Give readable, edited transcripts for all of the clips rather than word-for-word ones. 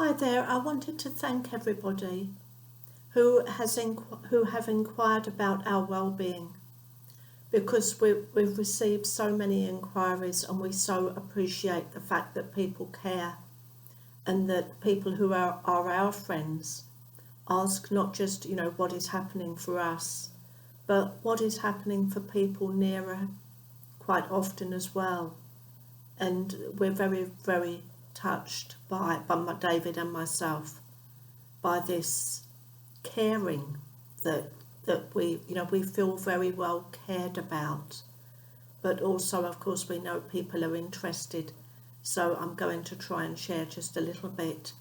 Hi there. I wanted to thank everybody who have inquired about our well-being, because we've received so many inquiries, and we so appreciate the fact that people care, and that people who are our friends ask not just what is happening for us, but what is happening for people nearer quite often as well. And we're very, very touched by David and myself by this caring that we feel very well cared about, but also of course we know people are interested. So I'm going to try and share just a little bit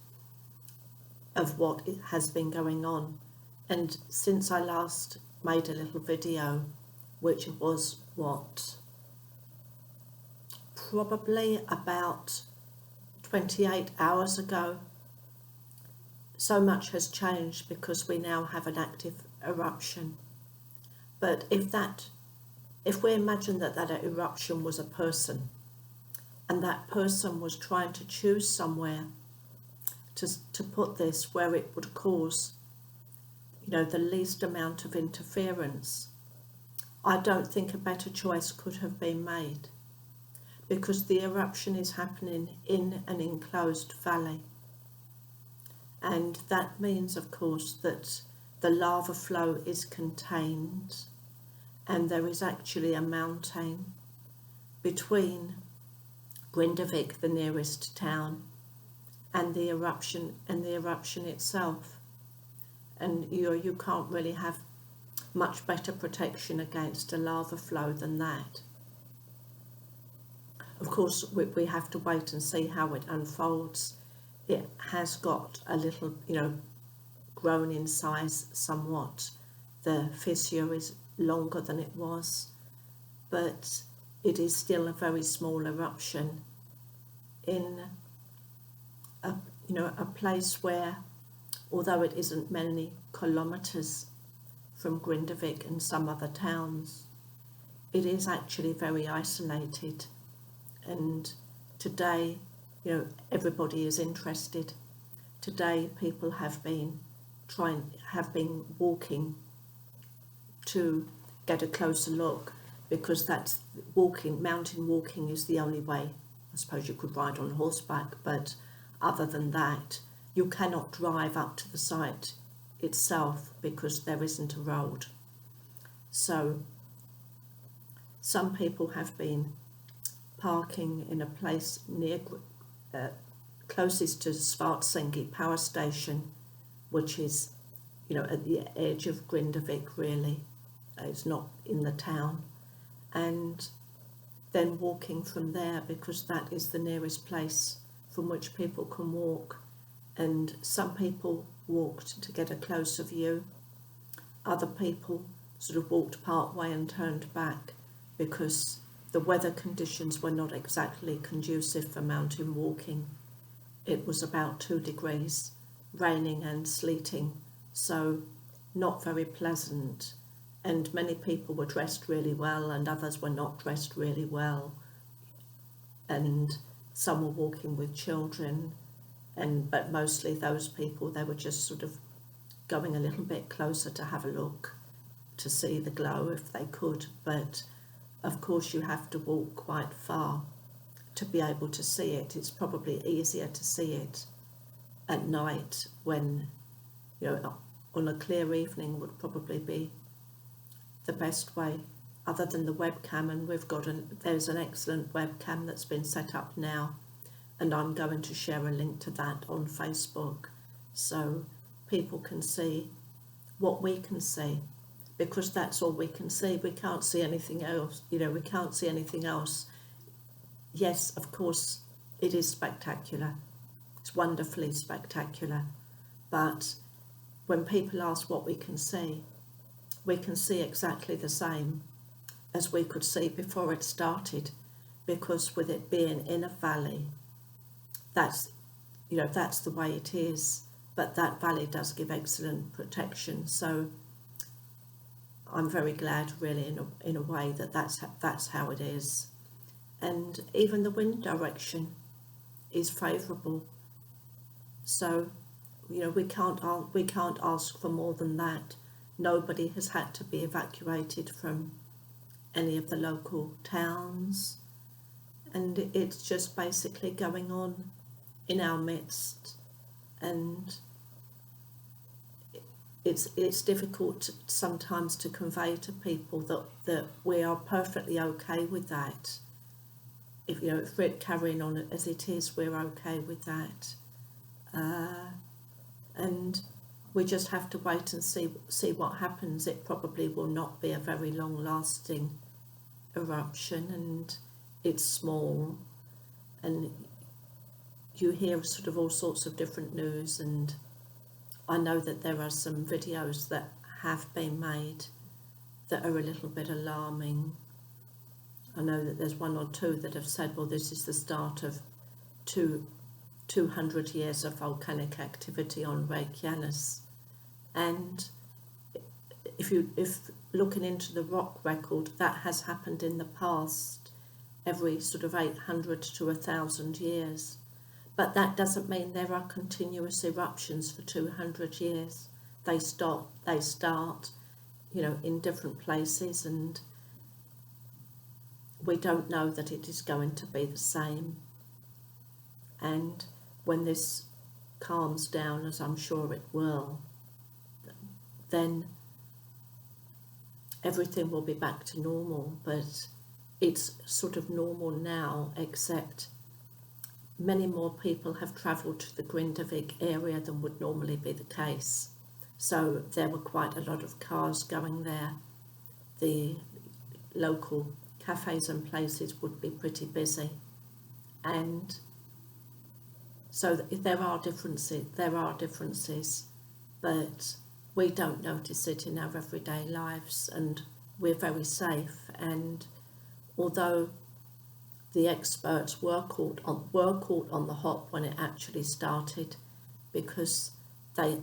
of what has been going on. And since I last made a little video, which was probably about 28 hours ago, so much has changed because we now have an active eruption. But if we imagine that eruption was a person, and that person was trying to choose somewhere to put this where it would cause the least amount of interference, I don't think a better choice could have been made, because the eruption is happening in an enclosed valley. And that means, of course, that the lava flow is contained, and there is actually a mountain between Grindavik, the nearest town, and the eruption itself. And you can't really have much better protection against a lava flow than that. Of course, we have to wait and see how it unfolds. It has got a little, grown in size somewhat. The fissure is longer than it was, but it is still a very small eruption in a place where, although it isn't many kilometres from Grindavik and some other towns, it is actually very isolated. And today, everybody is interested. Today, people have been walking to get a closer look, because mountain walking is the only way. I suppose you could ride on horseback, but other than that, you cannot drive up to the site itself because there isn't a road. So some people have been parking in a place near closest to Svartsengi power station, which is at the edge of Grindavik, really. It's not in the town, and then walking from there, because that is the nearest place from which people can walk. And some people walked to get a closer view. Other people sort of walked part way and turned back, because the weather conditions were not exactly conducive for mountain walking. It was about 2 degrees, raining and sleeting, so not very pleasant. And many people were dressed really well, and others were not dressed really well. And some were walking with children, but mostly those people, they were just sort of going a little bit closer to have a look, to see the glow if they could. But of course you have to walk quite far to be able to see it. It's probably easier to see it at night, when on a clear evening would probably be the best way, other than the webcam. And there's an excellent webcam that's been set up now, and I'm going to share a link to that on Facebook, so people can see what we can see, because that's all we can see. We can't see anything else. We can't see anything else. Yes, of course, it is spectacular. It's wonderfully spectacular. But when people ask what we can see exactly the same as we could see before it started, because with it being in a valley, that's the way it is. But that valley does give excellent protection, so I'm very glad, really, in a way, that's how it is. And even the wind direction is favourable. So, we can't ask for more than that. Nobody has had to be evacuated from any of the local towns, and it's just basically going on in our midst, and it's difficult sometimes to convey to people that we are perfectly okay with that. If we're carrying on as it is, we're okay with that, and we just have to wait and see what happens. It probably will not be a very long-lasting eruption, and it's small, and you hear sort of all sorts of different news, and I know that there are some videos that have been made that are a little bit alarming. I know that there's one or two that have said, well, this is the start of 200 years of volcanic activity on Reykjanes. And if looking into the rock record, that has happened in the past every sort of 800 to 1,000 years. But that doesn't mean there are continuous eruptions for 200 years. They start, in different places, and we don't know that it is going to be the same. And when this calms down, as I'm sure it will, then everything will be back to normal. But it's sort of normal now, except many more people have travelled to the Grindavik area than would normally be the case. So there were quite a lot of cars going there. The local cafes and places would be pretty busy. And so there are differences, but we don't notice it in our everyday lives, and we're very safe. And although the experts were caught on the hop when it actually started, because they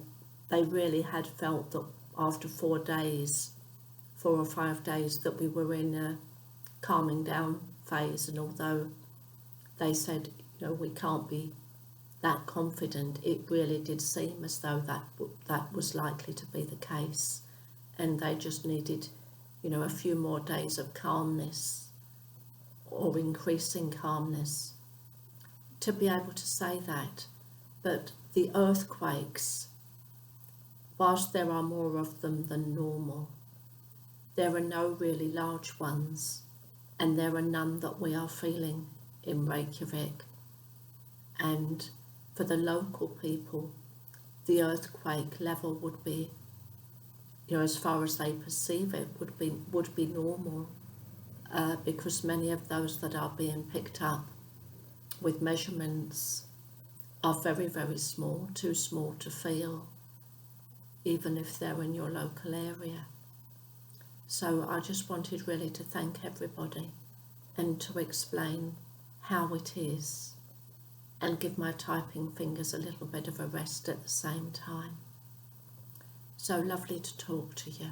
really had felt that after 4 or 5 days, that we were in a calming down phase. And although they said, we can't be that confident, it really did seem as though that was likely to be the case, and they just needed, a few more days of calmness or increasing calmness to be able to say that. But the earthquakes, whilst there are more of them than normal, there are no really large ones, and there are none that we are feeling in Reykjavik. And for the local people, the earthquake level would be, as far as they perceive it, would be normal, because many of those that are being picked up with measurements are very, very small, too small to feel, even if they're in your local area. So I just wanted really to thank everybody and to explain how it is, and give my typing fingers a little bit of a rest at the same time. So lovely to talk to you.